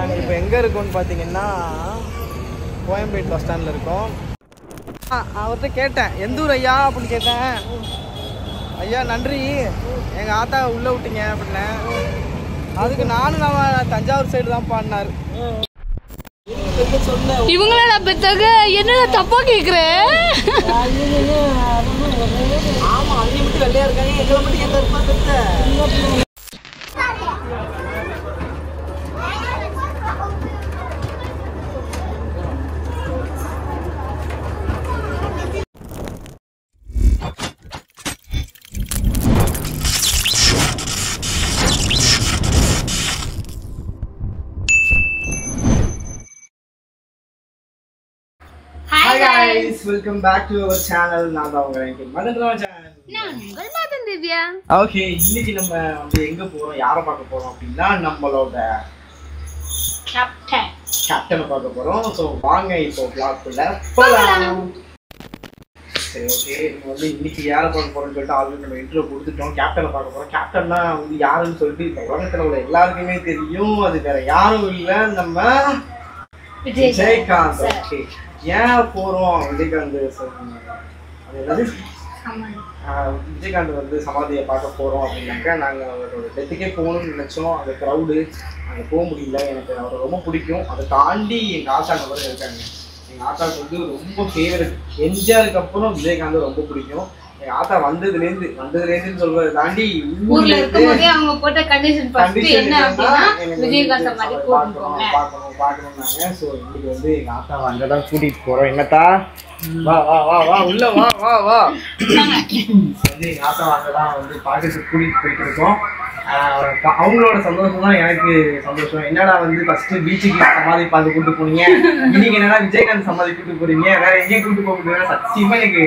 நாங்கள் இப்போ எங்கே இருக்கோம்னு பார்த்தீங்கன்னா கோயம்பேடு பஸ் ஸ்டாண்டில் இருக்கோம். அவர்கிட்ட கேட்டேன் எந்த ஊர் ஐயா அப்படின்னு கேட்டேன். ஐயா நன்றி எங்கள் ஆத்தா உள்ளே விட்டீங்க அப்படின்னேன். அதுக்கு நானும் நம்ம தஞ்சாவூர் சைடு தான் பாடினார். இவங்கள பெற்றாக என்ன தப்பா கேட்குறேன். ஆமாம் அவங்க மட்டும் வெள்ளையா இருக்காங்க, எங்களை மட்டும் எங்கே இருப்பா பெற்ற. Hi guys, welcome back to our channel. நான் தான் உங்க மதன்ராஜா சேனல். நான் உங்கள் மதன் திவ்யா. ஓகே, இன்னைக்கு நம்ம வந்து எங்க போறோம், யாரை பார்க்க போறோம் அப்படின்னா நம்மளோட கேப்டனை பார்க்க போறோம். ஸோ வாங்க இப்போ vlog-குள்ள போகலாம். சரி ஓகே, நம்ம வந்து இன்னைக்கு யாரை பார்க்க போறோம்னு சொல்லிட்டு ஆல்ரெடி நம்ம இன்ட்ரோ கொடுத்துட்டோம். கேப்டனை பார்க்க போறோம். கேப்டன்னா வந்து யாருன்னு சொல்லிட்டு இந்த உலகத்துல உள்ள எல்லாருக்குமே தெரியும். அது வேற யாரும் இல்லை, நம்ம விஜயகாந்த். ஓகே, ஏன் போறோம் விஜயகாந்த் விஜயகாந்த் வந்து சமாதியை பார்க்க போறோம் அப்படின்னாக்கா, நாங்கள் அவரோட டெத்துக்கே போகணும்னு நினைச்சோம். அந்த க்ரௌடு அங்கே போக முடியல. எனக்கு அவரை ரொம்ப பிடிக்கும். அதை தாண்டி எங்கள் ஆத்தா நபர் இருக்காங்க. எங்கள் ஆத்தாவுக்கு வந்து ரொம்ப ஃபேவரட். எம்ஜிஆருக்கு அப்புறம் விஜயகாந்த் ரொம்ப பிடிக்கும். எங்க ஆத்தா வந்ததுலேருந்து சொல்றதை தாண்டி ஊர்ல இருக்கும்போதே அவங்க போட்ட கண்டிஷன் ஃபர்ஸ்ட் என்ன அப்படினா விஜயகாந்த் மாதிரி பார்க்கணும்னாங்க. ஸோ இன்னைக்கு வந்து எங்க ஆத்தாவை அங்கதான் கூட்டிட்டு போறோம். என்னத்தா வா வா வா வா உள்ள வா வா வா வந்து எங்க ஆத்தாவை அங்கதான் வந்து பார்க்கறதுக்கு கூட்டிட்டு போயிட்டு இருக்கோம். அவங்களோட சந்தோஷம் தான் எனக்கு சந்தோஷம். என்னடா வந்து ஃபர்ஸ்ட் பீச்சுக்கு சமாதி பார்த்து கூட்டு போனீங்க, இன்னைக்கு என்னடா விஜயகாந்த் சமாதி கூட்டு போறீங்க, வேற எங்கேயும் கூட்டு போக முடியாது. சத்தியமா எனக்கு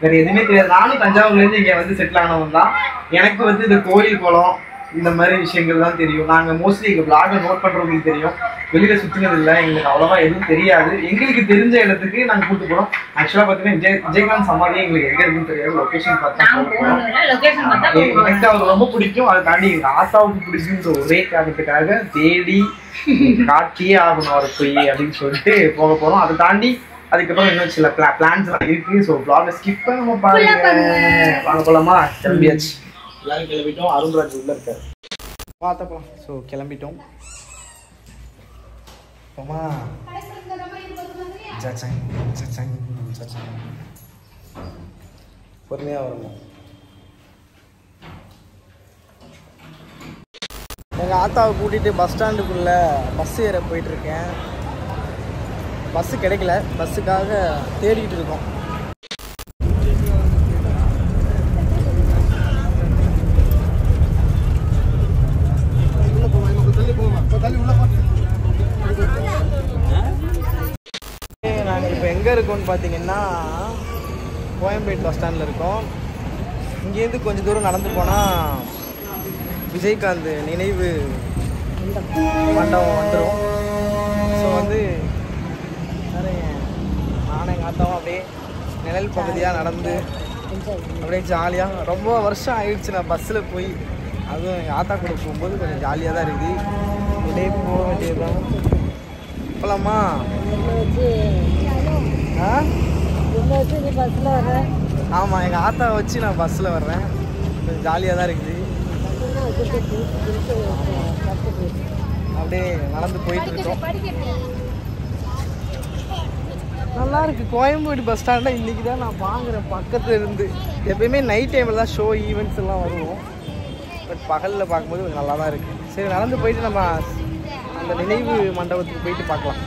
வேற எதுவுமே தெரியாது. நானும் தஞ்சாவூர்லேருந்து இங்கே வந்து செட்டில் ஆனவன் தான். எனக்கு வந்து இந்த கோயில் குளம் இந்த மாதிரி விஷயங்கள் தான் தெரியும். நாங்கள் மோஸ்ட்லி எங்கள் பிளாகை நோட் பண்ணுறவங்களுக்கு தெரியும். வெளியில் சுற்றினது இல்லை, எங்களுக்கு அவ்வளோவா எதுவும் தெரியாது. எங்களுக்கு தெரிஞ்ச இடத்துக்கு நாங்கள் கூட்டு போகிறோம். ஆக்சுவலாக பார்த்தீங்கன்னா விஜயகாந்த் சமாதி எங்களுக்கு எங்கே இருக்குன்னு தெரியாது. லொக்கேஷன் பார்த்தா எனக்கு அவர் ரொம்ப பிடிக்கும். அதை தாண்டி எங்கள் ஆத்தாவுக்கு பிடிக்குன்ற ஒரே காரணத்துக்காக தேடி காட்டியே ஆகணும் அவர் போய் அப்படின்னு சொல்லிட்டு போக போகிறோம். அதை தாண்டி அதுக்கப்புறம் இன்னும் சில பிளான்ஸ் எல்லாம் இருக்கு. ஸோ பிளாகை ஸ்கிப் பண்ணாம பாருங்க. வாங்க போலாமா? கிளம்பியாச்சு, எல்லாரும் கிளம்பிட்டோம். அருண்ராஜ் உள்ள இருக்காரு, பார்த்த போலாம். ஸோ கிளம்பிட்டோம். போமா பொறுமையாக வரணும். எங்கள் ஆத்தாவை கூட்டிகிட்டு பஸ் ஸ்டாண்டுக்குள்ளே பஸ் ஏற போயிட்டுருக்கேன். பஸ்ஸு கிடைக்கல, பஸ்ஸுக்காக தேடிக்கிட்டு இருக்கோம். நாங்கள் இப்போ எங்கே இருக்கோம்னு பார்த்தீங்கன்னா கோயம்பேடு பஸ் ஸ்டாண்டில் இருக்கோம். இங்கேருந்து கொஞ்சம் தூரம் நடந்து போனால் விஜயகாந்த் நினைவு மண்டபம் வந்துடும். ஸோ வந்து நானும் எங்கள் ஆத்தாவும் அப்படியே நிழல் பகுதியாக நடந்து அப்படியே ஜாலியாக, ரொம்ப வருஷம் ஆயிடுச்சு நான் பஸ்ஸில் போய். அதுவும் எங்கள் ஆத்தா கூட போகும்போது கொஞ்சம் ஜாலியாக தான் இருக்குது. அப்படியே போக வேண்டியதுதான். போகலாமா? ஆமாம், எங்கள் ஆத்தாவை வச்சு நான் பஸ்ஸில் வர்றேன். கொஞ்சம் ஜாலியாக தான் இருக்குது. அப்படியே நடந்து போயிட்டு இருக்கோம். நல்லா இருக்கு கோயம்பேடு பஸ் ஸ்டாண்டில். இன்றைக்கி தான் நான் வாங்குறேன் பக்கத்தில் இருந்து. எப்பயுமே நைட் டைமில் தான் ஷோ ஈவெண்ட்ஸ் எல்லாம் வருவோம். பட் பகலில் பார்க்கும்போது கொஞ்சம் நல்லா தான் இருக்குது. சரி, நடந்து போயிட்டு நம்ம அந்த நினைவு மண்டபத்துக்கு போயிட்டு பார்க்கலாம்.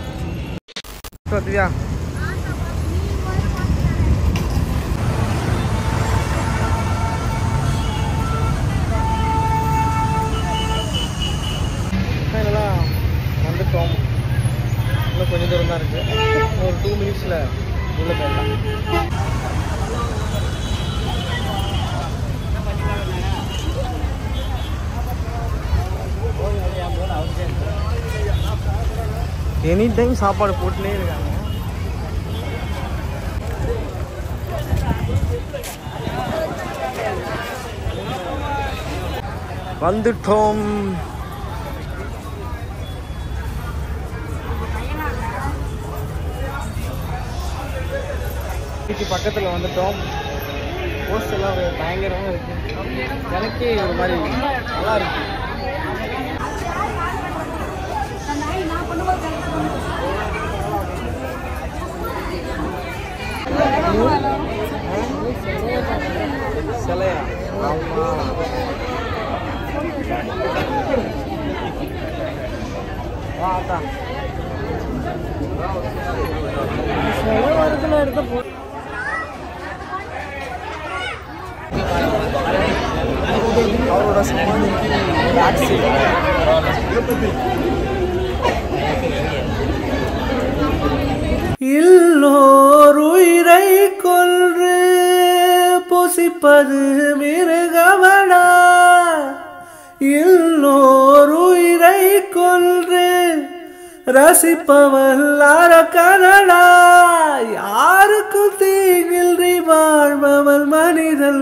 திவ்யா வந்துட்டோம். இன்னும் கொஞ்சம் தூரம் தான் இருக்குது. ஒரு 2 மினிட்ஸில் உள்ளே போயிடலாம். எனி டைம் சாப்பாடு போட்டுனே இருக்காங்க. வந்துட்டோம். வீட்டுக்கு பக்கத்தில் வந்துட்டோம். போஸ்ட் எல்லாம் பயங்கரமாக இருக்கு. எனக்கே ஒரு மாதிரி நல்லா இருக்கு. சிலையா? ஆமா. வாத்தா எடுத்த போ. அவரோட சமாதிக்கு எல்லோர் உயிரை கொன்று பொசிப்பது மிருகவனா, எல்லோர் உயிரை கொன்று ரசிப்பவன் அரக்கனடா, யாருக்கும் தீங்கின்றி வாழ்பவன் மனிதன்,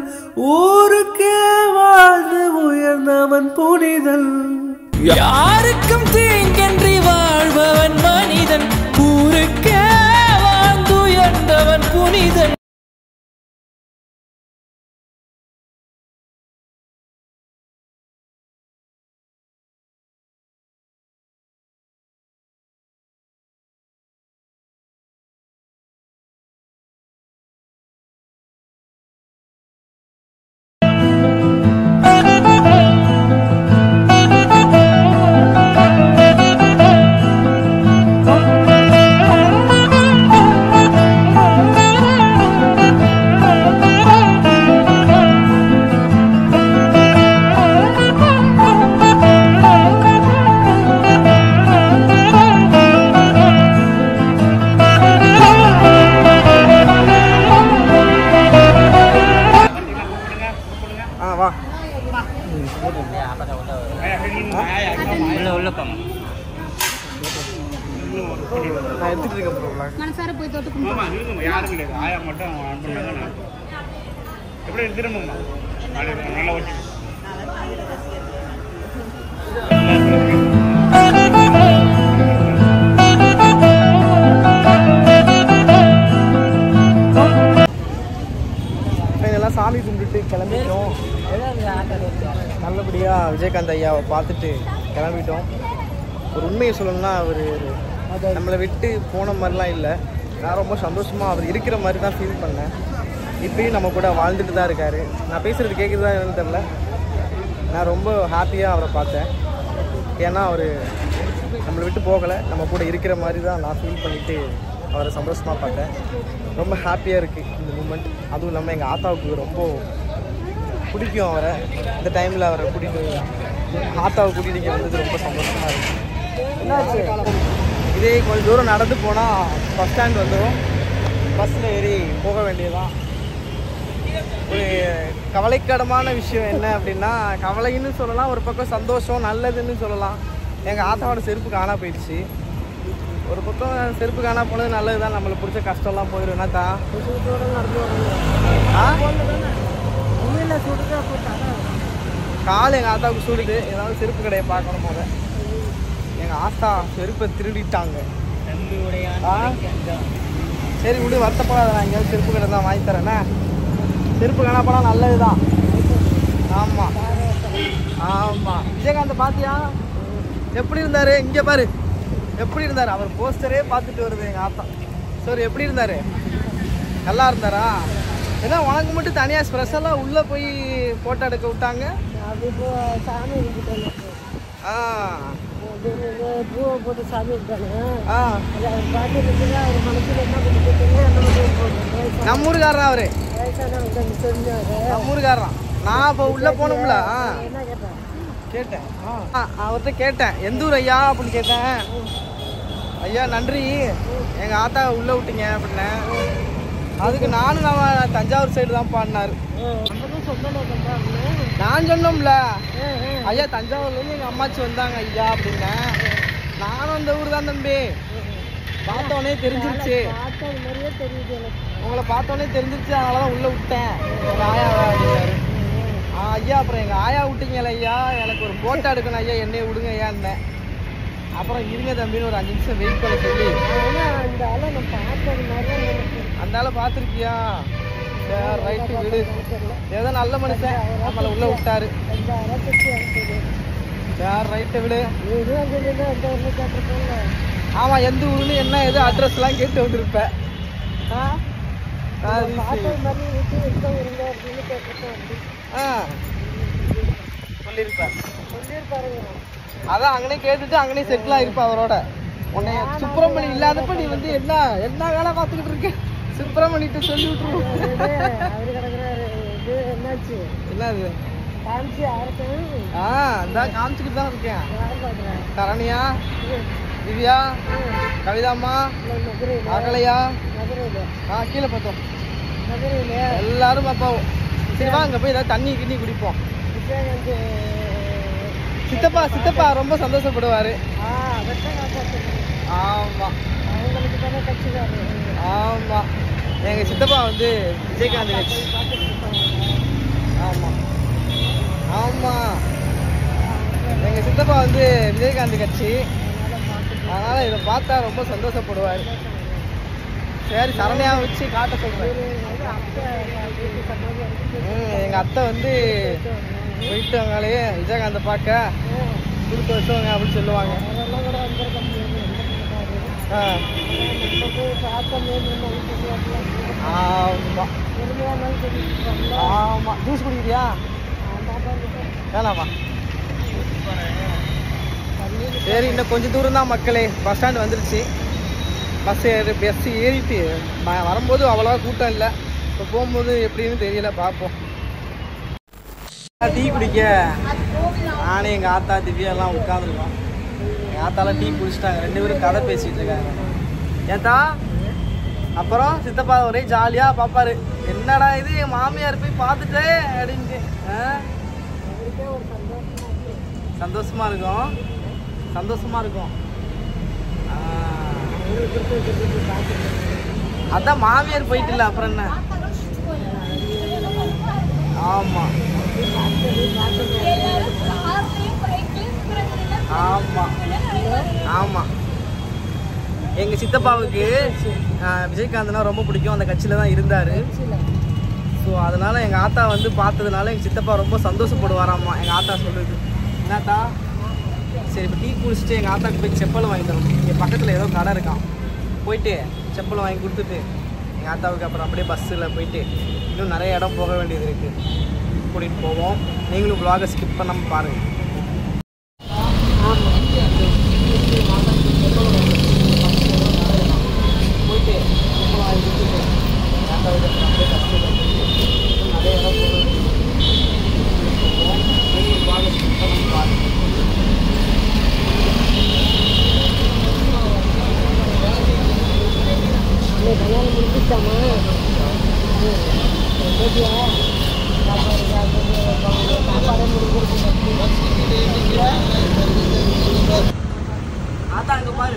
ஊருக்கே வாழ்ந்து உயர்ந்தவன் புனிதன். யாருக்கும் தீங்கின்றி வாழ்பவன் மனிதன், ஊருக்கே வாழ்ந்து உயர்ந்தவன் புனிதன். மனசார போய் தொட்டு கும்பிடுங்க. யாரும் கிடையாது, ஆயா மட்டும் அனுப்புனாங்க. எப்படி திரும்பமா நல்லா ஓட்டி இதெல்லாம் சாமி கும்பிட்டு கிளம்பிட்டோம். நல்லபடியாக விஜயகாந்த் ஐயாவை பார்த்துட்டு கிளம்பிட்டோம். ஒரு உண்மையை சொல்லணும்னா அவர் நம்மளை விட்டு போன மாதிரிலாம் இல்லை. நான் ரொம்ப சந்தோஷமாக அவர் இருக்கிற மாதிரி தான் ஃபீல் பண்ணேன். இப்பயும் நம்ம கூட வாழ்ந்துட்டு தான் இருக்கார். நான் பேசுகிறது கேட்குறதா என்னன்னு தெரில. நான் ரொம்ப ஹாப்பியாக அவரை பார்த்தேன். ஏன்னா அவர் நம்மளை விட்டு போகலை, நம்ம கூட இருக்கிற மாதிரி தான் நான் ஃபீல் பண்ணிவிட்டு அவரை சந்தோஷமாக பார்த்தேன். ரொம்ப ஹாப்பியாக இருக்குது இந்த மூமெண்ட். அதுவும் இல்லாமல் எங்கள் ஆத்தாவுக்கு ரொம்ப பிடிக்கும் அவரை. இந்த டைமில் அவரை ஆத்தாவை கூட்டிகிட்டு இங்கே வந்தது ரொம்ப சந்தோஷமாக இருக்குது. என்னாச்சு, இதே கொஞ்சம் தூரம் நடந்து போனால் பஸ் ஸ்டாண்ட் வந்துடும். பஸ்ஸில் ஏறி போக வேண்டியதுதான். ஒரு கவலைக்கிடமான விஷயம் என்ன அப்படின்னா, கவலைன்னு சொல்லலாம், ஒரு பக்கம் சந்தோஷம் நல்லதுன்னு சொல்லலாம். எங்கள் ஆத்தாவோட செருப்பு காணா போயிடுச்சு. ஒரு பக்கம் செருப்பு காணா போனது நல்லது தான், நம்மளுக்கு பிடிச்ச கஷ்டம்லாம் போயிடும். என்னத்தா கால் எங்கள் ஆத்தாவுக்கு சுடுது. ஏதாவது செருப்பு கடையை பார்க்கணும். போத எங்கள் ஆத்தா செருப்பை திருடிட்டாங்க. சரி விடு, வருத்தப்படாத, நான் எங்கேயாவது செருப்பு கடை தான் வாங்கி தரேண்ணே. செருப்பு காணா போனால் நல்லது தான். ஆமாம் ஆமாம். விஜயகாந்த் பார்த்தியா எப்படி இருந்தார்? இங்கே பாரு எப்படி இருந்தார். அவர் போஸ்டரே பார்த்துட்டு வருது எங்கள் ஆத்தா. சரி எப்படி இருந்தார்? நல்லா இருந்தாரா? ஏன்னா உனக்கு மட்டும் தனியாக ஸ்பெஷலாக உள்ளே போய் ஃபோட்டோ எடுக்க விட்டாங்க. ஆ பூவை போட்டு சாமி இருக்காங்க. நம்ம ஊருக்காரன் அவரு, நம்ம ஊருக்காரன். நான் இப்போ உள்ள போனோம்ல கேட்டேன், அவர்கிட்ட கேட்டேன் எந்த ஊர் ஐயா அப்படின்னு கேட்டேன். ஐயா நன்றி, எங்கள் ஆத்தா உள்ளே விட்டீங்க அப்படின்னு. அதுக்கு நானும் நம்ம தஞ்சாவூர் சைடு தான் பாடினாரு. நான் சொன்னோம்ல ஐயா தஞ்சாவூர்லேருந்து எங்கள் அம்மாச்சி வந்தாங்க ஐயா அப்படின்னேன். நானும் அந்த ஊர் தான் தம்பி. பார்த்தோன்னே தெரிஞ்சிருச்சு, உங்களை பார்த்தோன்னே தெரிஞ்சிருச்சு, அதனால தான் உள்ளே விட்டேன் எங்கள் ஆயாவா அப்படின்னாரு. ஐயா அப்புறம் எங்கள் ஆயா விட்டீங்கள ஐயா, எனக்கு ஒரு ஃபோட்டோ எடுக்கணும் ஐயா, என்னைய விடுங்க ஐயான்னேன். அப்புறம் இருங்க தம்பின்னு ஒரு 5 நிமிஷம் வெயிட் பண்ண சொல்லி அந்த ஆளை பார்த்துருக்கியா? சரி ரைட்டு விடு. ஏதோ நல்ல மனுஷன் நம்மளை உள்ள விட்டாரு. சரி ரைட்டு விடு. ஆமா எந்த ஊருன்னு என்ன ஏதோ அட்ரஸ் எல்லாம் கேட்டு வந்துருப்பேன். சொல்லியிருப்பேன். அதான் அங்கனே கேட்டுட்டு அங்கனே செட்டில் ஆயிருப்பா அவரோட. உன்னை சுப்பிரமணி இல்லாதப்ப நீ வந்து என்ன என்ன வேலை பார்த்துக்கிட்டு இருக்க? சுப்பிரமணிட்டு சொல்லி விட்டுருவோம். என்னது? இதான் காமிச்சுக்கிட்டு தான் இருக்கேன். சரணியா, திவ்யா, கவிதாம்மா, அகலையா, கீழே பார்த்தோம் எல்லாரும் பாப்பாவும். சரி வா அங்கே போய் ஏதாவது தண்ணி கிண்ணி குடிப்போம். சித்தப்பா ரொம்ப சந்தோஷப்படுவாரு. ஆமா ஆமா எங்க சித்தப்பா வந்து விஜயகாந்த் கட்சி. ஆமா ஆமா எங்க சித்தப்பா வந்து விஜயகாந்த் கட்சி. அதனால இதை பார்த்தா ரொம்ப சந்தோஷப்படுவாரு. சரி சரணையா வச்சு காட்ட சொல்றேன். எங்க அத்தை வந்து போயிட்டு அவங்களே விஜயகாந்தை பார்க்க கொடுத்து வச்சவங்க அப்படின்னு சொல்லுவாங்க. ஆமா ஆமா ஜூஸ் குடிக்கிறியா? வேணாமா? சரி இன்னும் கொஞ்சம் தூரம் தான் மக்களே. பஸ் ஸ்டாண்ட் வந்துருச்சு. பஸ் ஏறிட்டு வரும்போது அவ்வளோவா கூட்டம் இல்லை. இப்போ போகும்போது எப்படின்னு தெரியல, பார்ப்போம். டீ குடிக்க நானே எங்கள் ஆத்தா திவ்யா எல்லாம் உட்காந்துருக்கோம். எங்கள் ஆத்தாலாம் டீ குடிச்சிட்டாங்க. 2 பேரும் கதை பேசிகிட்டு இருக்காங்க. ஏத்தா அப்புறம் சித்தப்பா ஒரே ஜாலியாக பார்ப்பாரு. என்னடா இது என் மாமியார் போய் பார்த்துட்டே அப்படின்ட்டு சந்தோஷமா இருக்கும். அதான் மாமியார் போயிட்டு இல்லை அப்புறம் என்ன. ஆமா ஆமா ஆமா எங்க சித்தப்பாவுக்கு விஜயகாந்த்னா ரொம்ப பிடிக்கும். அந்த கட்சியில தான் இருந்தாரு. ஸோ அதனால எங்க ஆத்தா வந்து பார்த்ததுனால எங்க சித்தப்பா ரொம்ப சந்தோஷப்படுவாராம்மா. எங்க ஆத்தா சொல்லுது. என்னத்தா சரி இப்போ டீ குடிச்சிட்டு எங்கள் ஆத்தாக்கு போய் செப்பல் வாங்கி தரணும். இங்கே பக்கத்தில் ஏதோ கடை இருக்கான். போயிட்டு செப்பல் வாங்கி கொடுத்துட்டு எங்கள் ஆத்தாவுக்கு அப்புறம் அப்படியே பஸ்ஸில் போயிட்டு இன்னும் நிறைய இடம் போக வேண்டியது இருக்குது. கூட்டிகிட்டு போவோம். நீங்களும் vlog ஸ்கிப் பண்ணாமல் பாருங்கள். போயிட்டு செப்பல் வாங்கி கொடுத்துட்டு எங்கள் ஆத்தாவுக்கு அப்புறம் அப்படியே பஸ்ஸில் போயிட்டு நிறைய இடம் போக வேண்டியது போவோம். நீங்களும் vlog ஸ்கிப் பண்ணாமல் பாருங்கள். கல்யாணம் முடிச்சுட்டாமா? ஆத்தா இங்க பாரு.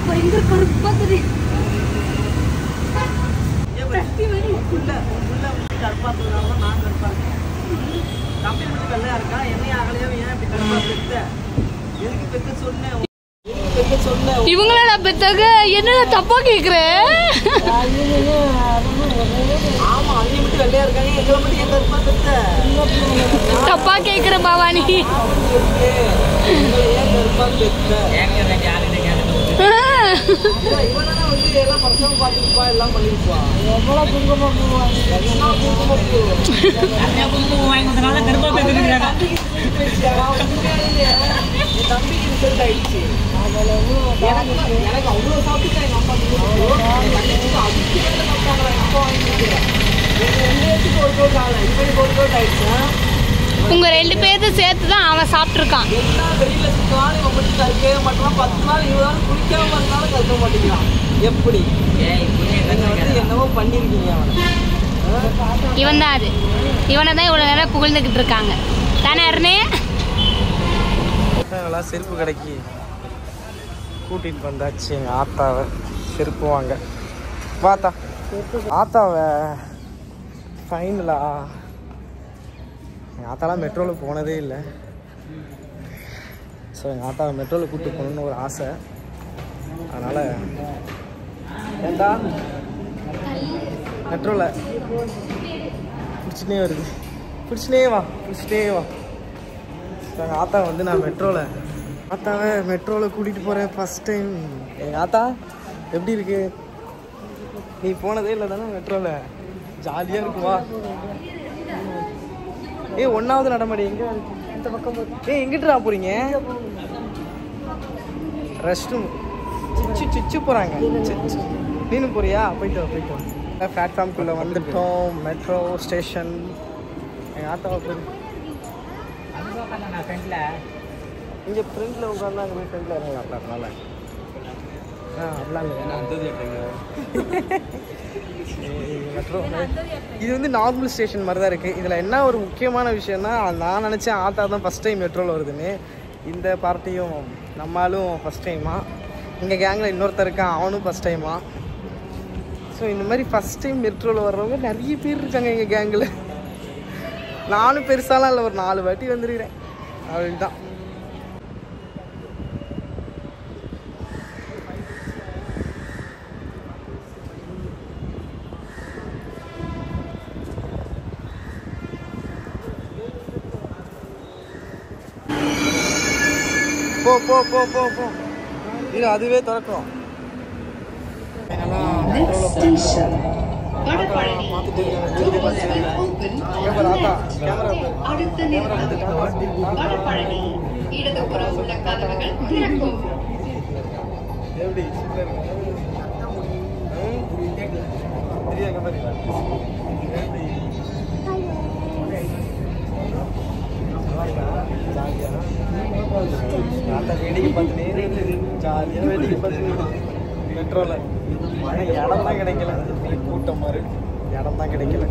பயங்கர கருப்பா தெரியும். நான் கருப்பா இருக்கேன். தம்பி மட்டும் வெள்ளையா இருக்கா? என்னையா அகலையா ஏன் இப்படி கருப்பா பெத்த? எதுக்கு பெத்த சொன்னேன்? இவங்கள பெத்தக என்னடா தப்பா கேக்குறேன்? ஆமா அவங்க மட்டும் வெள்ளையா இருக்காங்க. எங்களை மட்டும் ஏன் கருப்பா பெத்த? தப்பா கேக்குற பவானி. ஏன் கருப்பா பெத்த? இவனா வந்து எல்லாம் பசங்க பார்த்துருப்பா, எல்லாம் பண்ணிருப்பா. எவ்வளவு குங்குமம் பூவாங்க. என்ன குங்குமம் பூ? குங்குமம் வாங்கி வந்தனால கருப்பா பெத்துக்கிறாங்க. என் தம்பிக்கு ரிசல்ட் ஆயிடுச்சு. எனக்கு அவ்வளோ சாப்பிட்டு எங்கள் அம்மா தங்கச்சிக்கு அதுக்கு மேலே சாப்பிட்டாங்க. எங்கள் அப்பா வாங்கி கொடுக்குறேன். எனக்கு 2 பேருக்கு ஒரு கோட் ஆகலை. இவனுக்கு ஒரு கோட் ஆயிடுச்சு. உங்க 2 பேர்த்து சேர்த்து தான் அவன் சாப்பிட்டுருக்கான். எல்லா வெயில சுத்தாலும் இவன் மட்டும் கருக்கவே மாட்டான். 10 நாள் 20 நாள் குளிக்காம இருந்தாலும் கருக்க மாட்டேங்கிறான். எப்படி வந்து என்னவோ பண்ணிருக்கீங்க அவன். இவன் தான் அது. இவனை தான் இவ்வளவு நேரம் புகழ்ந்துகிட்டு இருக்காங்க தானே அருணே? செருப்பு கடைக்கு கூட்டிட்டு வந்தாச்சு எங்க ஆத்தாவை. செருப்பு வாங்க பார்த்தா ஆத்தாவை ஃபைனலா எங்கள் ஆத்தாலாம் மெட்ரோவில் போனதே இல்லை. ஸோ எங்கள் ஆத்தாவை மெட்ரோவில் கூப்பிட்டு போகணுன்னு ஒரு ஆசை. அதனால் ஏண்டா மெட்ரோவில் பிடிச்சினே வருது, பிடிச்சினே வா. ஸோ எங்கள் ஆத்தா வந்து நான் ஆத்தாவை மெட்ரோவில் கூட்டிகிட்டு போகிறேன் ஃபஸ்ட் டைம். எங்கள் ஆத்தா எப்படி இருக்கு? நீ போனதே இல்லை தானே மெட்ரோவில்? ஜாலியாக இருக்குவா? ஒன்றாவது நடமாடி எங்கே இந்த பக்கம்? எங்கிட்டுடா போகிறீங்க? ரெஸ்ட் ரூம் சிச்சு போகிறாங்க. நீனும் போறியா? போயிட்டு வா. பிளாட்ஃபார்ம்குள்ளே வந்துட்டோம். Metro station. எங்கள் ஆத்தாவை போய் இங்கே ஃப்ரெண்டில் உட்காந்து அங்கே போய் ஃப்ரெண்டில் இறங்கலாம். அதனால மெட்ரோ இது வந்து நார்மல் ஸ்டேஷன் மாதிரி தான் இருக்குது. இதில் என்ன ஒரு முக்கியமான விஷயம்னா, நான் நினச்சேன் ஆத்தா தான் ஃபஸ்ட் டைம் மெட்ரோவில் வருதுன்னு. இந்த பார்ட்டியும் நம்மளும் ஃபஸ்ட் டைமா. எங்கள் கேங்கில் இன்னொருத்தர் இருக்கான், அவனும் ஃபஸ்ட் டைமா. ஸோ இந்த மாதிரி ஃபஸ்ட் டைம் மெட்ரோவில் வர்றவங்க நிறைய பேர் இருக்காங்க எங்கள் கேங்கில். நானும் பெருசாலாம் இல்லை, ஒரு 4 வாட்டி வந்துருக்கிறேன். அவ்வளோதான். போ இது அதுவே திறக்கும். வேடிக்கை பார்த்துனே ஜாலியாக வேடிக்கை பார்த்து மெட்ரோவில் இடம் தான் கிடைக்கல. கூட்டம் மாதிரி இடம் தான் கிடைக்கல.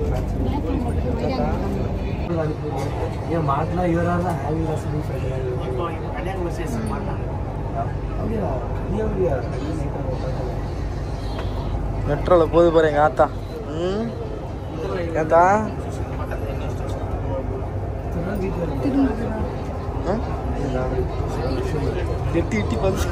மெட்ரோவில் போது பாரு எங்கள் ஆத்தா. ஏத்தா எட்டி பார்த்து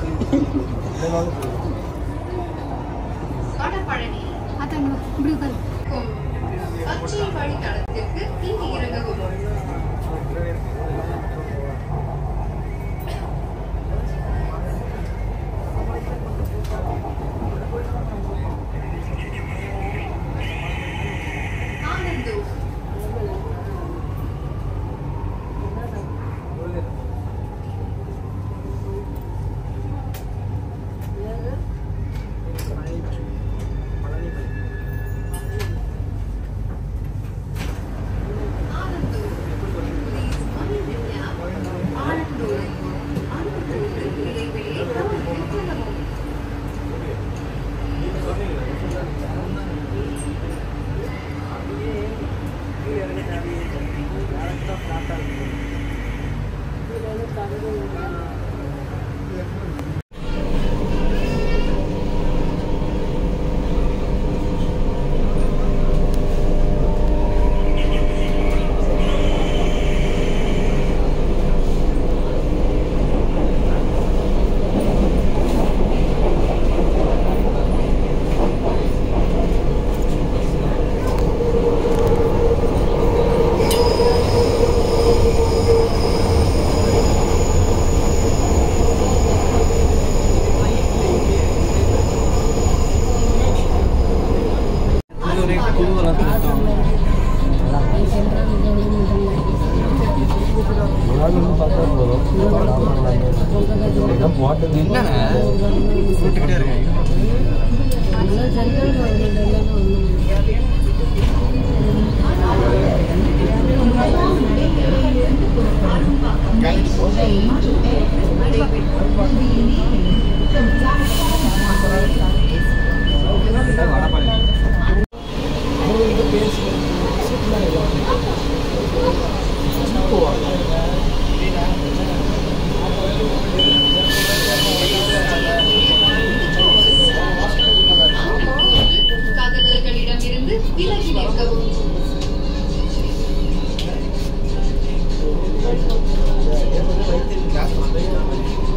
கிளாஸ் வந்து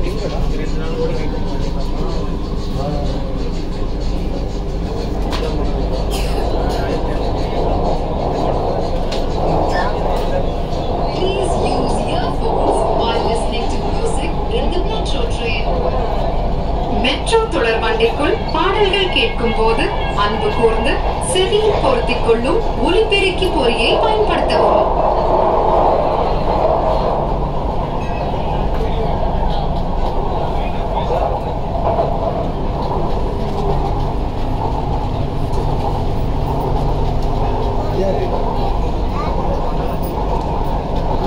2 நாள் கூட wait Please use earphones while listening to music in the metro train. Metro தொடர்வண்டிக்குள் பாடல்கள் கேட்கும் போது அன்பு கூர்ந்து செவியில் பொருத்திக் கொள்ளும் ஒலிபெருக்கி பொறியை பயன்படுத்தவும்.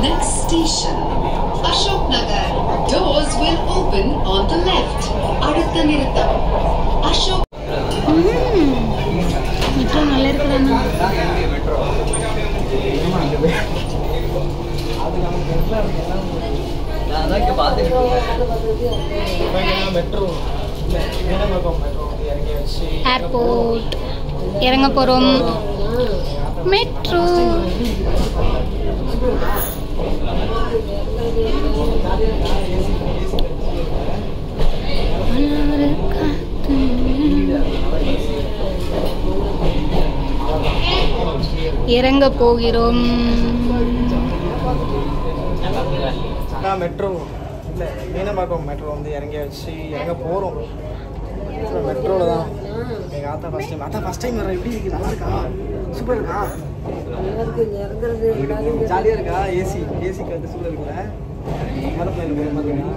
Next station, Ashok Nagar. Doors will open on the left. அடுத்த நிறுத்தம் அசோக். மெட்ரோ நல்லா இருக்குதாண்ணா. ஏர்போர்ட் இறங்க போறோம். மெட்ரோ இறங்க போகிறோம். மெட்ரோ இல்லை மீனம்பாக்கம் மெட்ரோ வந்து இறங்கியாச்சு. இறங்க போகிறோம். மெட்ரோவில் தான் எங்கள் ஆத்தா ஃபஸ்ட் டைம். ஆத்தா ஃபஸ்ட் டைம் வர எப்படி இருக்கு? நல்லா இருக்கா? சூப்பர் இருக்கா? ஜாலியாக இருக்கா? ஏசிக்கு வந்து சூப்பர் இருக்குல்ல? ஏரோப்ளைனில் போகிற மாதிரி இருக்கா?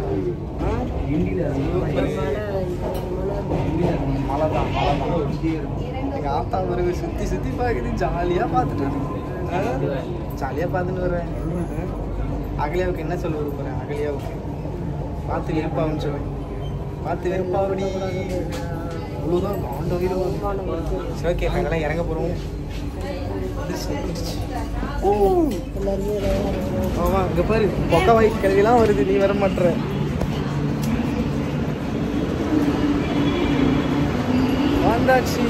மழை தான். எங்கள் ஆத்தா ஒரு சுற்றி பார்க்குது. ஜாலியாக பார்த்துட்டு ஜாலியாக பார்த்துட்டு வரேன். அகலியாவுக்கு என்ன சொல்ல விரும்புகிறேன்? அகலியாவுக்கு பார்த்து வெறுப்பாகுன்னு சொல்லுவேன். பார்த்து வெறுப்பாகடி அவ்வளோதான் காண்ட உயிர். சரி ஓகே, நாங்கள்லாம் இறங்க போகிறோம். ஆமாம், இங்கே பாரு பொக்க வாய்ப்பு கல்விலாம் வருது. நீ வர மாட்டுற. வந்தாச்சு.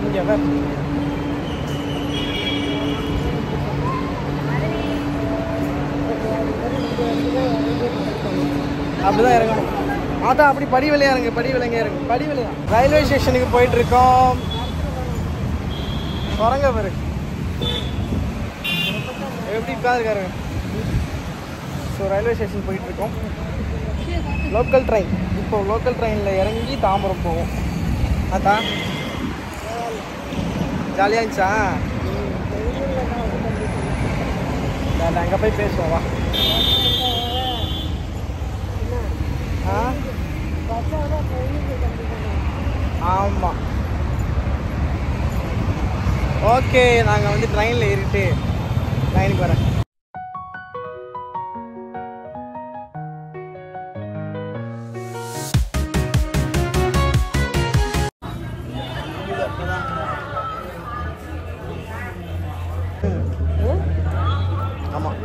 இங்கே வர அப்படிதான் இறங்கணும். அதான் அப்படி படி விலையா இறங்கு. ரயில்வே ஸ்டேஷனுக்கு போயிட்டு இருக்கோம். குரங்க பாரு எப்படி உட்காந்துருக்காரு. ஸோ ரயில்வே ஸ்டேஷன் போயிட்டு இருக்கோம். Local train. இப்போ லோக்கல் ட்ரெயினில் இறங்கி தாம்பரம் போவோம். அதான் ஜாலியாக இருந்துச்சா? அங்கே போய் பேசுவோம் வா. ஆமாம் ஓகே, நாங்கள் வந்து ட்ரெயினில் ஏறிட்டு ட்ரெயினுக்கு வரேன். ஆமாம்,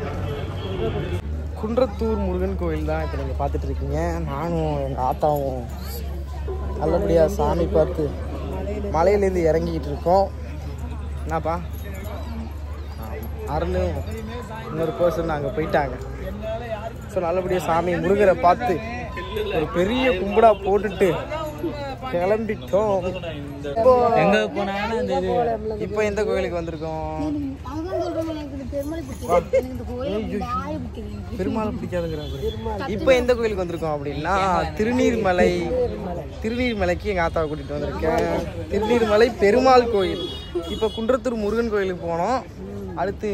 குன்றத்தூர் முருகன் கோயில் தான் இப்போ நீங்கள் பார்த்துட்டு இருக்கீங்க. நானும் எங்கள் ஆத்தாவும் நல்லபடியாக சாமி பார்த்து மலையிலேருந்து இறங்கிக்கிட்டு இருக்கோம். என்னப்பா அருணும் இன்னொரு பர்சன் அங்கே போயிட்டாங்க. ஸோ நல்லபடியாக சாமி முருகரை பார்த்து ஒரு பெரிய கும்பிடா போட்டுட்டு கிளம்பிட்டோம். இப்போ எந்த கோயிலுக்கு வந்திருக்கோம்? பெருமாள் பிடிக்காதுங்கிறாங்க. இப்போ எந்த கோயிலுக்கு வந்திருக்கோம் அப்படின்னா திருநீர்மலைக்கு எங்கள் ஆத்தாவை கூட்டிகிட்டு வந்திருக்கேன். திருநீர்மலை பெருமாள் கோயில். இப்போ குன்றத்தூர் முருகன் கோயிலுக்கு போனோம். அடுத்து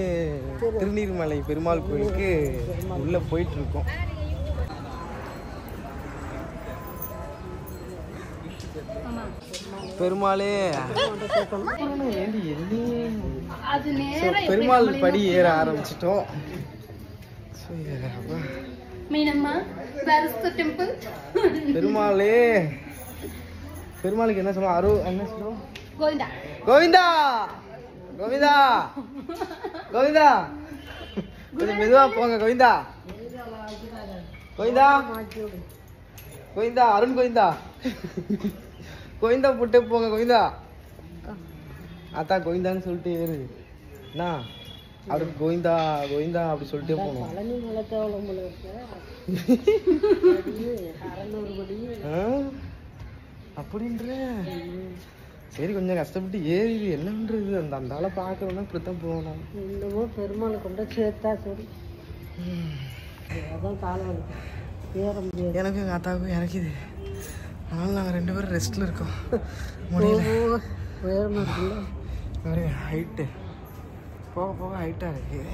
திருநீர்மலை பெருமாள் கோயிலுக்கு உள்ளே போயிட்டுருக்கோம். பெருமாளே பெருமாள் படி ஏற ஆரம்பிச்சிட்டோம். பெருமாளே பெருமாளுக்கு என்ன சொல்லுவோம்? என்ன சொல்லுவோம்? கோவிந்தா கோவிந்தா கோவிந்தா கோவிந்தா. கொஞ்சம் மெதுவா போங்க. கோவிந்தா கோவிந்தா கோவிந்தா அருண் கோவிந்தா கோவிந்தா போட்டு போங்க. கோவிந்தா அத்தா கோவிந்தான்னு சொல்லிட்டு ஏறு. என்ன அவரு கோவிந்தா கோவிந்தா அப்படி சொல்லிட்டே போகணும். பழனி மலைத்தவளம் போல இருக்கு. 600 படி அப்படின்ற. சரி கொஞ்சம் கஷ்டப்பட்டு ஏறி என்ன பண்றது, அந்த அந்த ஆளை பார்க்கணும்னா இப்படித்தான் போகணும். இன்னமோ பெருமாளை கொண்டு சேர்த்தா சரி. அதான் காலம் ஏற முடியாது. எனக்கு எங்கள் அத்தாவுக்கும் இறக்கிது. அதனால நாங்கள் 2 பேரும் ரெஸ்ட்டில் இருக்கோம். முடியல. உயரமாக இருக்குல்ல. ஒரு ஹைட்டு போக போக ஹைட்டாக இருக்குது.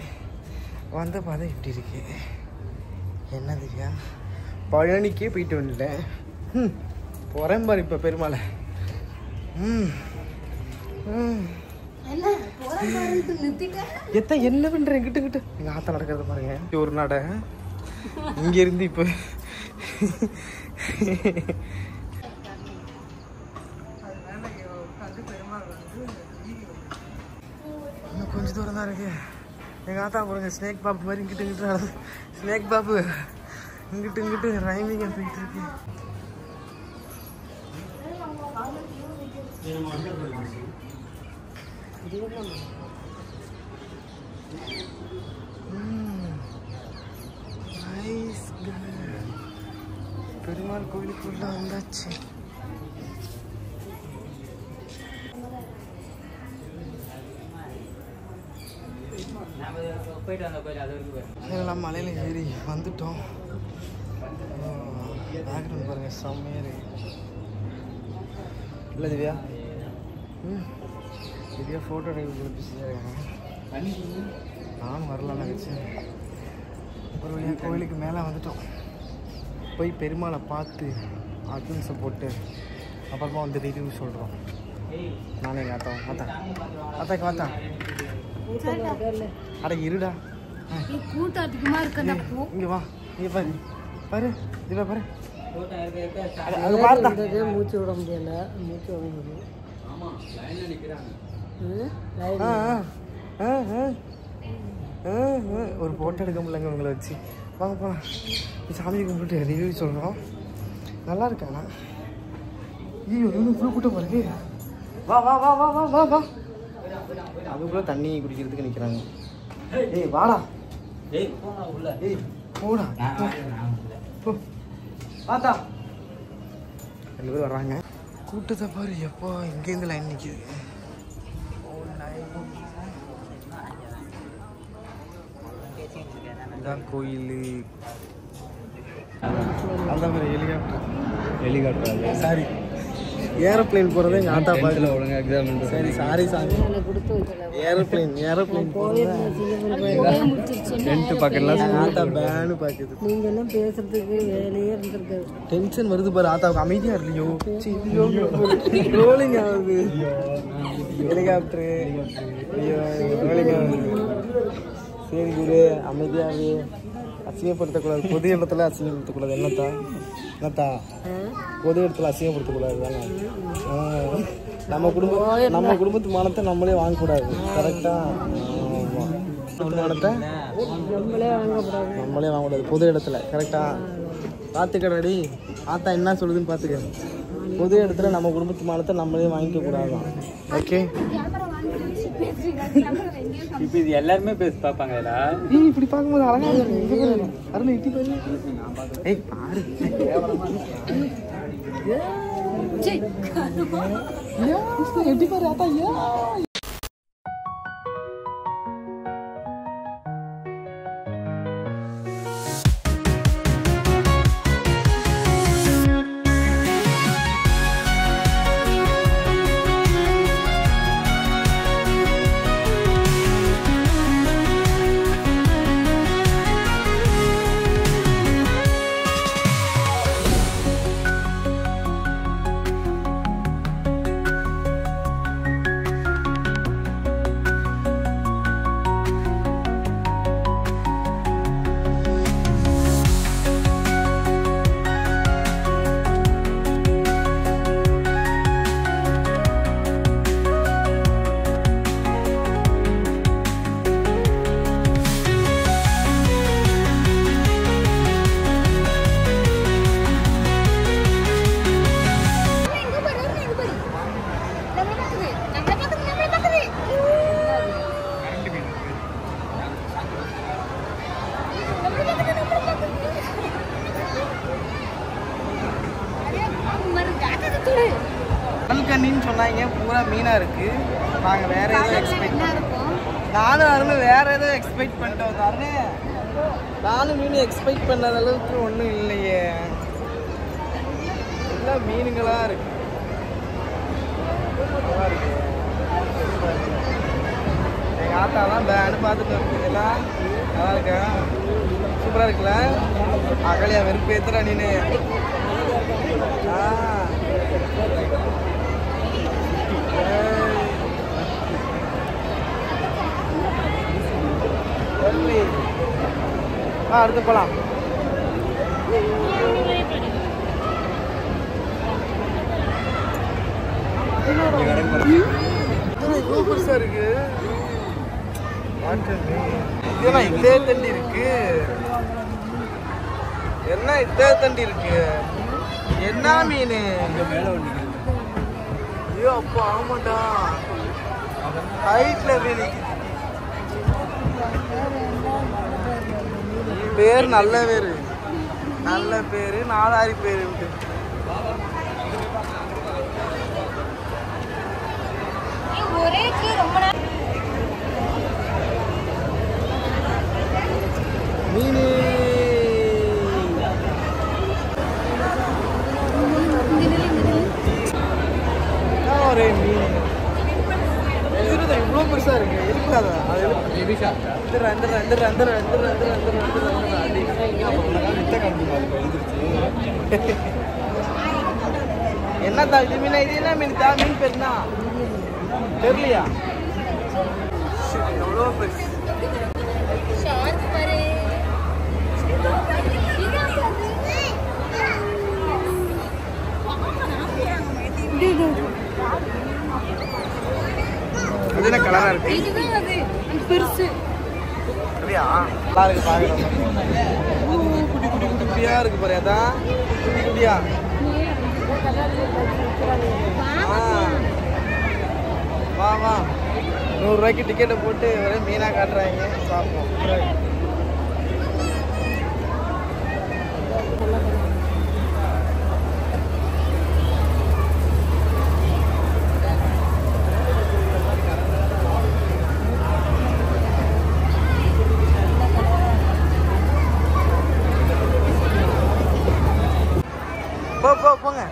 வந்த பாதை இப்படி இருக்கு. என்னதுக்கா பழனிக்கே போயிட்டு வந்துட்டேன். போகிறேன் பாரு இப்போ பெருமாளை. எத்த என்ன பண்ணுறேன் கிட்ட கிட்ட எங்கள் ஆத்தா நடக்கிறத பாருங்க. ஒரு நட இங்கேருந்து இப்போ இன்னும் கொஞ்சம் தூரம் தான் இருக்கு. எங்கள் ஆத்தா பாருங்க ஸ்னேக் பாப்பு மாதிரி இங்கிட்டு இங்கிட்டு நடந்து. ஸ்னேக் பாப்பு இங்கிட்டு இங்கிட்டு ரைமிங்க போயிட்டு இருக்கு. பெருமாள் கோயிலுக்குள்ள வந்தாச்சு. எல்லாம் மலையில ஏறி வந்துட்டோம். பேக்ரவுண்ட் பாருங்க செம்மையா இருக்கு. இல்லை திவ்யா திவ்யா ஃபோட்டோ எடுக்க பிஸியாக இருக்காங்க. நானும் வரலாம்னு நினச்சேன். ஒரு வழியாக கோயிலுக்கு மேலே வந்துட்டோம். போய் பெருமாளை பார்த்து அட்வான்ஸை போட்டு அப்புறமா வந்து ரிவ்யூ சொல்கிறோம். நானே எங்கள் ஆத்தாக்கு பார்த்தா அட இருடா. கூட்டம் அதிகமா இருக்குன்னா இங்கே வா இங்கே பாரு பாரு திவ்யா பாரு. மூச்சு விட முடியல. மூச்சு விட முடியும். ஒரு ஃபோட்டோ எடுக்க முடியலங்க உங்களை வச்சு. வாங்க போகலாம். சாமி கும்பிட்டு ரிவ்யூ சொல்கிறோம். நல்லா இருக்காண்ணா. ஐயோ இவ்வளோ கூட்டம் பாருங்க. வா வா வா வா வா வா வா. அதுக்குள்ளே தண்ணி குடிக்கிறதுக்கு நிற்கிறாங்க. ஏய் வாடா. ஏய் போடா போ. பார்த்தா 2 பேர் வர்றாங்க. கூட்டத்தை பாரு எப்போ இங்கேருந்து லைன் நிற்கிது. இதான் கோயில். அந்த மாதிரி ஹெலிகாப்டர் சாரி ஏரோப்ளைன் போகிறத எங்கள் ஆத்தா பார்க்கல ஒழுங்காக எக்ஸாம். சரி சாரி சாமி. ஏரோப்ளைன் டென்ட்டு பார்க்கலாம். ஆத்தா பேனு பார்க்குது. நீங்கள் எல்லாம் பேசுறதுக்கு வேலையே இருந்திருக்காது. டென்ஷன் வருது பாரு. ஆத்தாவுக்கு அமைதியாக இல்லையோ. ரோலிங் ஆகுது ஹெலிகாப்டரு. ரோலிங் ஆகுது. சரி குரு அமைதியாகவே. அசிங்கப்படுத்தக்கூடாது. பொது இடத்துல அசிங்கப்படுத்தக்கூடாது. என்னத்தா பொது இடத்துல அசிங்கப்படுத்தக்கூடாது தானே. நம்ம குடும்பத்து மானத்தை நம்மளே வாங்கக்கூடாது. கரெக்டாக மானத்தை நம்மளே வாங்கக்கூடாது பொது இடத்துல. கரெக்டாக பார்த்துக்கடாடி. ஆத்தா என்ன சொல்லுதுன்னு பார்த்துக்க. பொது இடத்துல நம்ம குடும்பத்து மானத்தை நம்மளே வாங்கிக்க கூடாதான். ஓகே இப்போ இது எல்லாருமே பேசி பார்ப்பாங்கடா. இப்படி பார்க்கும்போது அழகா அருண் இட்டி பாரு. ஏய் பாரு எட்டி பாரு ஆத்தா. வச்சிருக்காங்க பூரா மீனா இருக்கு. நாங்க வேற ஏதோ எக்ஸ்பெக்ட் நானும் அருணும் வேற ஏதோ எக்ஸ்பெக்ட் பண்ணிட்டு வந்தாருன்னு நானும் மீன் எக்ஸ்பெக்ட் பண்ணாத அளவுக்கு ஒன்றும் இல்லையே. எல்லாம் மீனுங்களா இருக்கு. எங்க ஆத்தாலாம் பேனு பார்த்துட்டு இருக்கு. எல்லாம் நல்லா இருக்கா? சூப்பரா இருக்குல்ல? அகலியா வெறுப்பு ஏத்துறா நீனு. அடுத்து போலாம். பெருசா இருக்கு. இதெல்லாம் இதே தண்டி இருக்கு. என்ன இதே தண்டி இருக்கு? என்ன மீன்? ஐயோ அப்பா ஆமாண்டா. ஹைட்ல மீன். பேர் நல்ல பேரு, நல்ல பேரு, நாலாரி பேரு. மீன் ஒரே மீன் இவ்வளோ பெருசா இருக்கு. இருக்காதா? அது என்னத்தா இது மீன்? இது என்ன மீன்? மீன் பேருனா தெரியலையா? எவ்வளோ பெருசு. இது என்ன கலரா இருக்கு? பெருசு அப்படியா? நல்லா இருக்கு பாக்குறோம். குட்டி குட்டி குட்டியா இருக்கு பாரு. அதான் குட்டி குட்டியா. வா வா 100 ரூபாய்க்கு டிக்கெட்டை போட்டு ஒரே மீனா காட்டுறாங்க. பார்ப்போம். போங்க.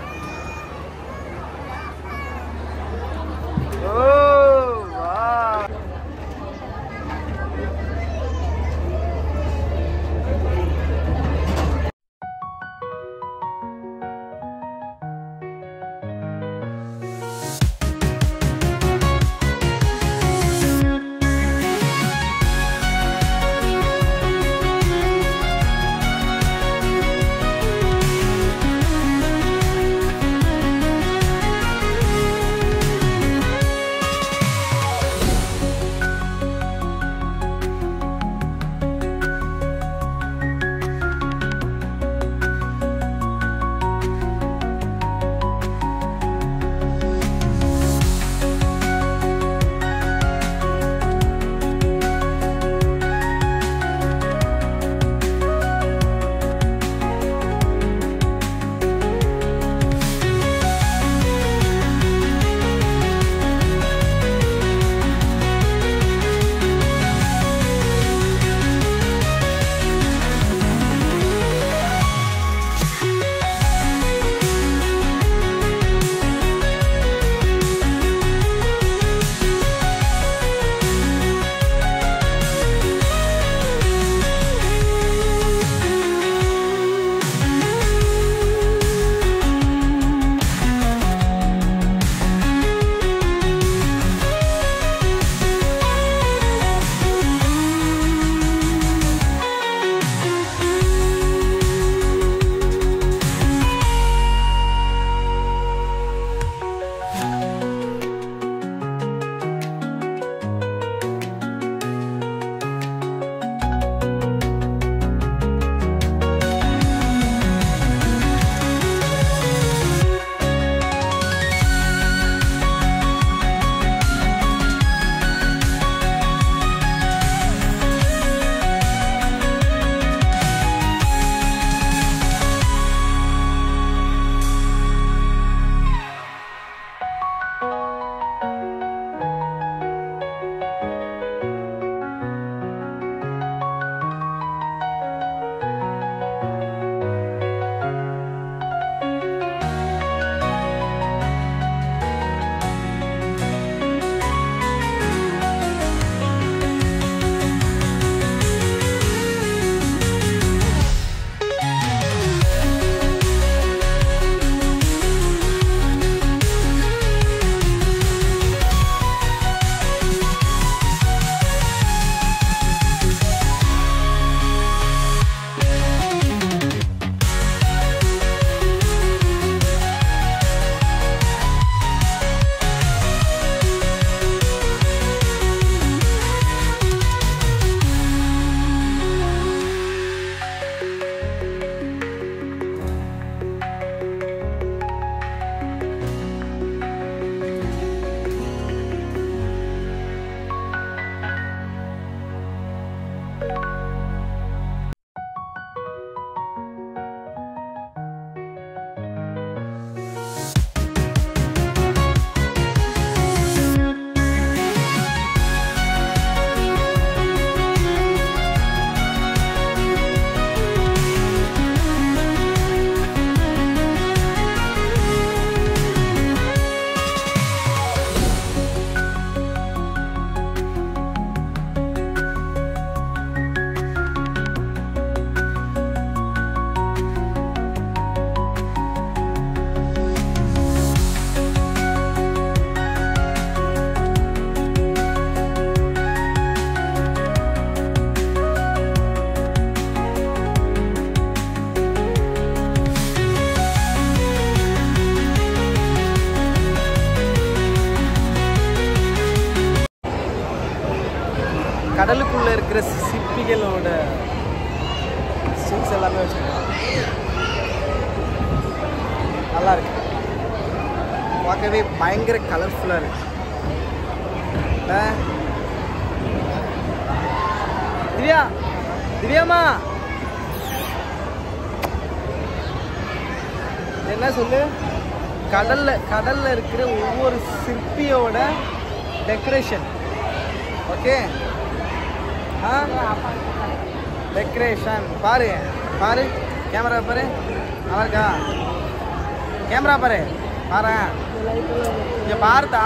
கடலுக்குள்ளே இருக்கிற சிற்பிகளோட ஸ்டில்ஸ் எல்லாமே வச்சுருக்காங்க. நல்லா இருக்கு, பார்க்கவே பயங்கர கலர்ஃபுல்லாக இருக்கு. திவ்யா, திவ்யாமா என்ன சொல்லு? கடல்ல இருக்கிற ஒவ்வொரு சிற்பியோட டெக்கரேஷன். ஓகே, டெக்கரேஷன் பாரு பாரு, கேமரா பாரு, நல்லா இருக்கா? கேமரா பாரு, பாரு இங்க பாருதா.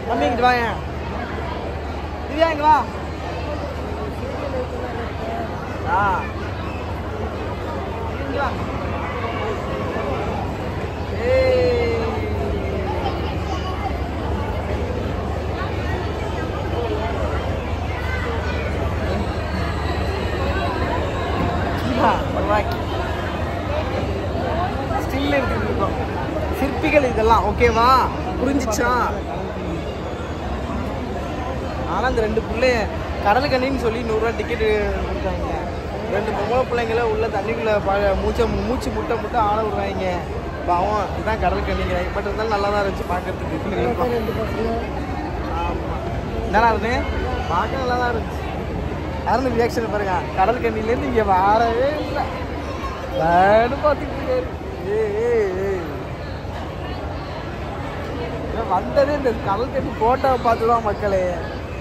மம்மி இங்கிட்டு வாங்க, திவ்யா இங்க வா. இங்க வா. ஸ்டில் எடுத்துருக்கோம் சிற்பிகள் இதெல்லாம். ஓகேவா, புரிஞ்சிச்சா? ஆனால் அந்த 2 பிள்ளைய கடல் கண்ணின்னு சொல்லி 100 ரூபா டிக்கெட்டு கொடுத்தாங்க. 2 பொம்பளை பிள்ளைங்கள உள்ள தண்ணிக்குள்ளே மூச்சு முட்டை ஆள விடுறாங்க. பாவம், இதுதான் கடல் கண்ணிங்கிறாங்க. பட் இருந்தாலும் நல்லா தான் இருந்துச்சு பார்க்கறதுக்கு. ஆமாம், நல்லா இருந்து பார்க்க நல்லா தான் இருந்துச்சு. அருண் ரியாக்ஷன் பாருங்க, கடல் கண்ணிலேருந்து இங்கே வரவே இல்லை, வேணும் பார்த்துக்கிட்டு வந்ததே இந்த கடல் கண்ணி ஃபோட்டோவை பார்த்து தான் மக்களே.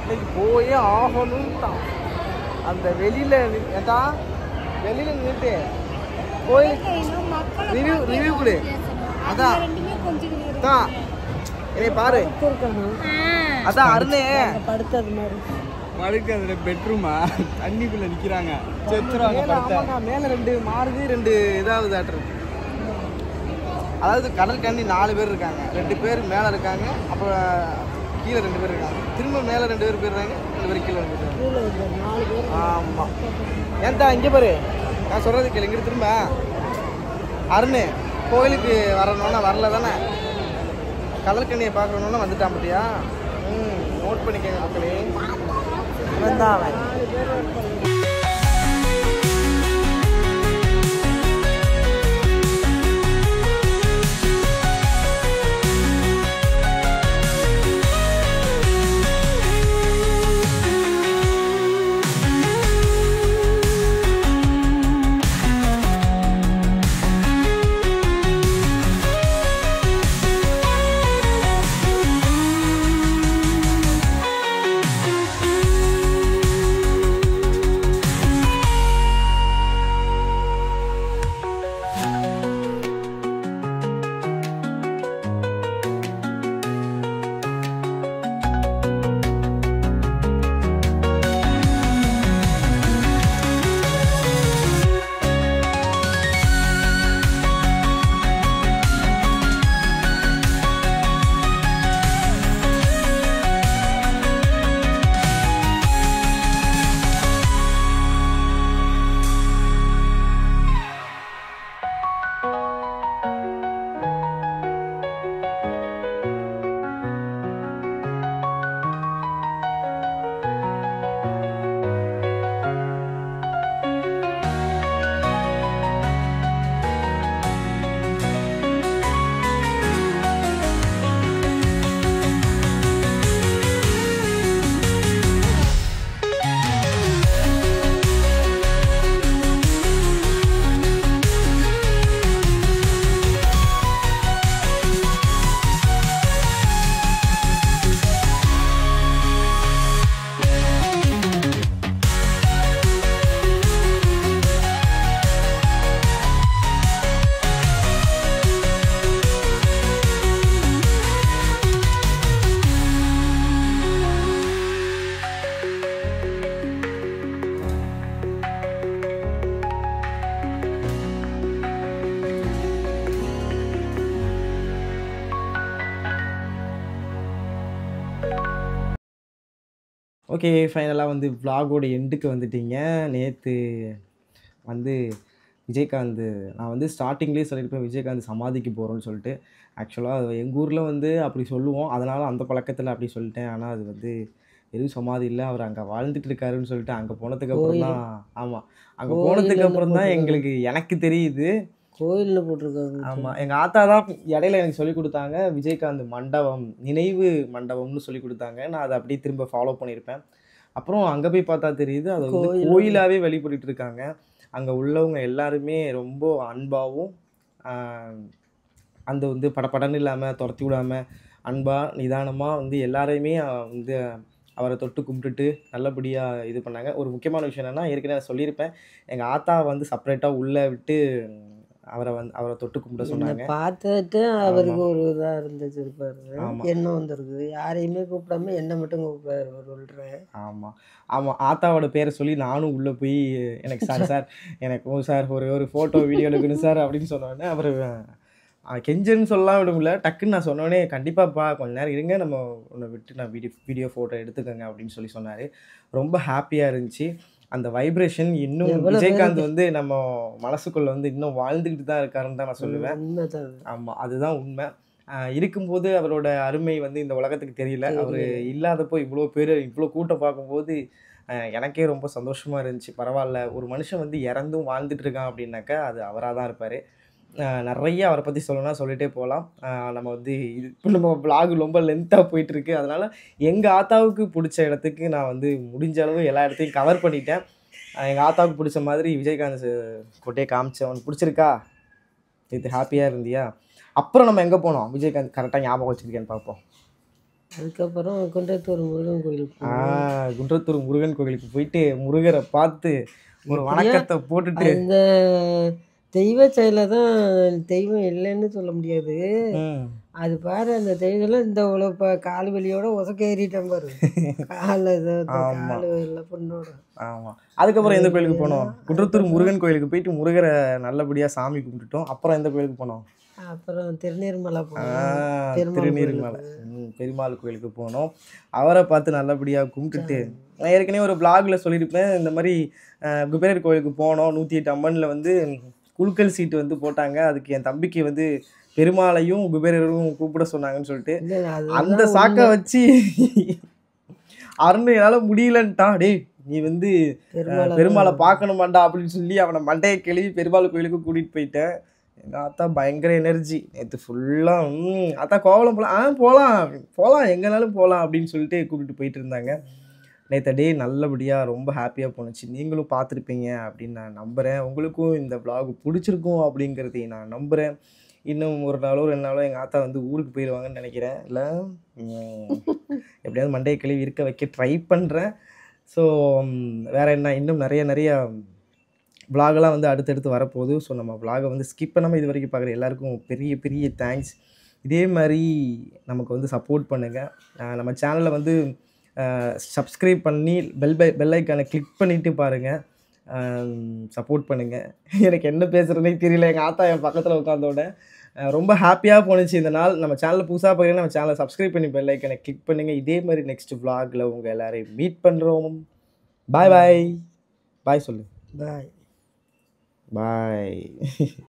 இன்னைக்கு போயே ஆகணும்னு தான். அந்த வெளியில் நின்றுட்டு கோயிலுக்கு ரிவ்யூ கொடு. அதான் என்னை பாரு, அதான் அருணே படுத்தது மாதிரி படுக்க பெட்ரூமா தண்ணிக்குள்ளே நிற்கிறாங்க. மேலே 2 மாறுது, 2 இதாவது ஆட்டுறது. அதாவது கடல் கண்ணி 4 பேர் இருக்காங்க. 2 பேர் மேலே இருக்காங்க, அப்புறம் கீழே 2 பேர் இருக்காங்க. திரும்ப மேலே 2 பேர் போயிடுறாங்க, 2 பேர் கீழே 2 பேர். ஆமாம், ஏன்டா இங்கே பாரு, நான் சொல்கிறது கேளு. இங்கிட்டு திரும்ப அருண் கோயிலுக்கு வரணுன்னா வரல தானே, கடற்கண்ணியை பார்க்கணுன்னா வந்துட்டான் பார்த்தியா? நோட் பண்ணிக்கங்க மக்களே, இவன் தான் அவன். ஓகே, ஃபைனலாக வந்து விலாகோட எண்டுக்கு வந்துட்டீங்க. நேற்று வந்து விஜயகாந்த், நான் வந்து ஸ்டார்டிங்லேயே சொல்லியிருப்பேன் விஜயகாந்த் சமாதிக்கு போகிறோன்னு சொல்லிட்டு. ஆக்சுவலாக எங்கள் ஊரில் வந்து அப்படி சொல்லுவோம், அதனால் அந்த பழக்கத்தில் அப்படி சொல்லிட்டேன். ஆனால் அது வந்து எதுவும் சமாதி இல்லை, அவர் அங்கே வாழ்ந்துட்டு இருக்காருன்னு சொல்லிட்டு அங்கே போனதுக்கு அப்புறம் தான். ஆமாம், அங்கே போனதுக்கு அப்புறம் தான் எனக்கு தெரியுது. கோயிலில் போட்டிருக்காங்க. ஆமாம், எங்கள் ஆத்தா தான் இடையில எனக்கு சொல்லி கொடுத்தாங்க, விஜயகாந்த் மண்டபம் நினைவு மண்டபம்னு சொல்லி கொடுத்தாங்க. நான் அதை அப்படியே திரும்ப ஃபாலோ பண்ணியிருப்பேன். அப்புறம் அங்கே போய் பார்த்தா தெரியுது அது வந்து கோயிலாகவே வழிபட்டு இருக்காங்க. அங்கே உள்ளவங்க எல்லாருமே ரொம்ப அன்பாகவும் அந்த வந்து படப்படன்னு இல்லாமல் துரத்தி விடாமல் அன்பாக நிதானமாக வந்து எல்லாரையுமே வந்து அவரை தொட்டு கும்பிட்டுட்டு நல்லபடியாக இது பண்ணாங்க. ஒரு முக்கியமான விஷயம் என்னென்னா, ஏற்கனவே நான் சொல்லியிருப்பேன், எங்கள் ஆத்தா வந்து செப்பரேட்டாக உள்ளே விட்டு அவரை தொட்டு கும்பிட சொன்னாங்க. பார்த்துட்டு அவருக்கு ஒரு இதாக இருந்துச்சு இருப்பாரு. எண்ணம் வந்துருக்குது, யாரையுமே கூப்பிடாம என்ன மட்டும் கூப்பிடாரு சொல்கிறேன். ஆமாம் ஆமாம், ஆத்தாவோட பேரை சொல்லி நானும் உள்ளே போய் எனக்கு சார் எனக்கு சார் ஒரு ஃபோட்டோ வீடியோ எடுக்கணும் சார் அப்படின்னு சொன்னோடனே அவர் கெஞ்சன்னு சொல்லலாம் விடும்ல, டக்குன்னு நான் சொன்னோடனே கண்டிப்பாப்பா கொஞ்ச நேரம் இருங்க, நம்ம உன்னை விட்டு நான் வீடியோ ஃபோட்டோ எடுத்துக்கோங்க அப்படின்னு சொன்னார். ரொம்ப ஹாப்பியாக இருந்துச்சு. அந்த வைப்ரேஷன் இன்னும் விஜயகாந்த் வந்து நம்ம மனசுக்குள்ளே வந்து இன்னும் வாழ்ந்துக்கிட்டு தான் இருக்காருன்னு தான் நான் சொல்லுவேன். ஆமாம், அதுதான் உண்மை. இருக்கும்போது அவரோட அருமை வந்து இந்த உலகத்துக்கு தெரியல. அவர் இல்லாதப்போ இவ்வளோ பேர் இவ்வளோ கூட்டம் பார்க்கும்போது எனக்கே ரொம்ப சந்தோஷமாக இருந்துச்சு. பரவாயில்ல, ஒரு மனுஷன் வந்து இறந்தும் வாழ்ந்துட்டு இருக்கான் அப்படின்னாக்கா அது அவராக தான் இருப்பார். நிறைய அவரை பற்றி சொல்லணும்னா சொல்லிகிட்டே போகலாம். நம்ம வந்து இப்போ நம்ம vlog ரொம்ப லென்த்தாக போயிட்டுருக்கு. அதனால் எங்கள் ஆத்தாவுக்கு பிடிச்ச இடத்துக்கு நான் வந்து முடிஞ்ச அளவு எல்லா இடத்தையும் கவர் பண்ணிட்டேன். எங்கள் ஆத்தாவுக்கு பிடிச்ச மாதிரி விஜயகாந்த் கொட்டே காமிச்சேன். உனக்கு பிடிச்சிருக்கா? இது ஹாப்பியாக இருந்தியா? அப்புறம் நம்ம எங்கே போனோம்? விஜயகாந்த் கரெக்டாக ஞாபகம் வச்சுருக்கேன்னு பார்ப்போம். அதுக்கப்புறம் குன்றத்தூர் முருகன் கோயிலுக்கு குன்றத்தூர் முருகன் கோயிலுக்கு போயிட்டு முருகரை பார்த்து ஒரு வணக்கத்தை போட்டுட்டு இந்த தெய்வ செயலை தான், தெய்வம் இல்லைன்னு சொல்ல முடியாது. அது பாரு, அந்த தெய்வம் இந்த உழப்ப கால் வலியோட உசக்கேறிட்டேன் பாரு, கால இல்லை பொண்ணோட. ஆமாம், அதுக்கப்புறம் எந்த கோயிலுக்கு போனோம்? குன்றத்தூர் முருகன் கோயிலுக்கு போயிட்டு முருகரை நல்லபடியாக சாமி கும்பிட்டுட்டோம். அப்புறம் எந்த கோயிலுக்கு போனோம்? அப்புறம் திருநீர்மலை போனோம். திருநீர்மலை பெருமாள் கோயிலுக்கு போனோம். அவரை பார்த்து நல்லபடியாக கும்பிட்டுட்டு நான் ஏற்கனவே ஒரு vlogல சொல்லியிருப்பேன், இந்த மாதிரி குபேரர் கோயிலுக்கு போனோம். 108 அம்மனில் வந்து குலுக்கல் சீட்டு வந்து போட்டாங்க. அதுக்கு என் தம்பிக்கு வந்து பெருமாளையும் குபேரரும் கூப்பிட சொன்னாங்கன்னு சொல்லிட்டு அந்த சாக்கை வச்சு அருண் என்னால் முடியலன்ட்டான். டே நீ வந்து பெருமாளை பார்க்கணுமாண்டா அப்படின்னு சொல்லி அவனை மண்டையை கழுவி பெருமாள் கோயிலுக்கு கூட்டிகிட்டு போயிட்டேன். எங்கள் ஆத்தா பயங்கர எனர்ஜி நேற்று ஃபுல்லாக. ஆத்தா கோவலம் போகலாம், போகலாம் எங்கேனாலும் போகலாம் அப்படின்னு சொல்லிட்டு கூப்பிட்டு போயிட்டு இருந்தாங்க. நேற்று டே நல்லபடியாக ரொம்ப ஹாப்பியாக போணுச்சு. நீங்களும் பார்த்துருப்பீங்க அப்படின்னு நான் நம்புகிறேன். உங்களுக்கும் இந்த vlog பிடிச்சிருக்கும் அப்படிங்கிறதையும் நான் நம்புகிறேன். இன்னும் ஒரு நாளோ 2 நாளோ எங்கள் ஆத்தா வந்து ஊருக்கு போயிடுவாங்கன்னு நினைக்கிறேன். இல்லை எப்படியாவது மண்டையை கழுவி இருக்க வைக்க ட்ரை பண்ணுறேன். ஸோ வேறு என்ன, இன்னும் நிறைய vlogலாம் வந்து அடுத்தடுத்து வரப்போகுது. ஸோ நம்ம vlogை வந்து ஸ்கிப் பண்ணாமல் இது வரைக்கும் பார்க்குற எல்லாருக்கும் பெரிய தேங்க்ஸ். இதே மாதிரி நமக்கு வந்து சப்போர்ட் பண்ணுங்கள். நம்ம சேனலில் வந்து சப்ஸ்கிரைப் பண்ணி பெல் ஐக்கானை கிளிக் பண்ணிவிட்டு பாருங்கள், சப்போர்ட் பண்ணுங்கள். எனக்கு என்ன பேசுகிறதுனே தெரியல, எங்கள் ஆத்தா என் பக்கத்தில் உட்காந்தோட ரொம்ப ஹாப்பியாக போணுச்சு இந்த நாள். நம்ம சேனலில் புதுசாக பார்க்குறீங்கன்னா நம்ம சேனலை சப்ஸ்கிரைப் பண்ணி பெல் ஐக்கானை கிளிக் பண்ணுங்கள். இதே மாதிரி நெக்ஸ்ட் vlogல உங்கள் எல்லோரையும் மீட் பண்ணுறோம். பாய் சொல்லு. பாய்.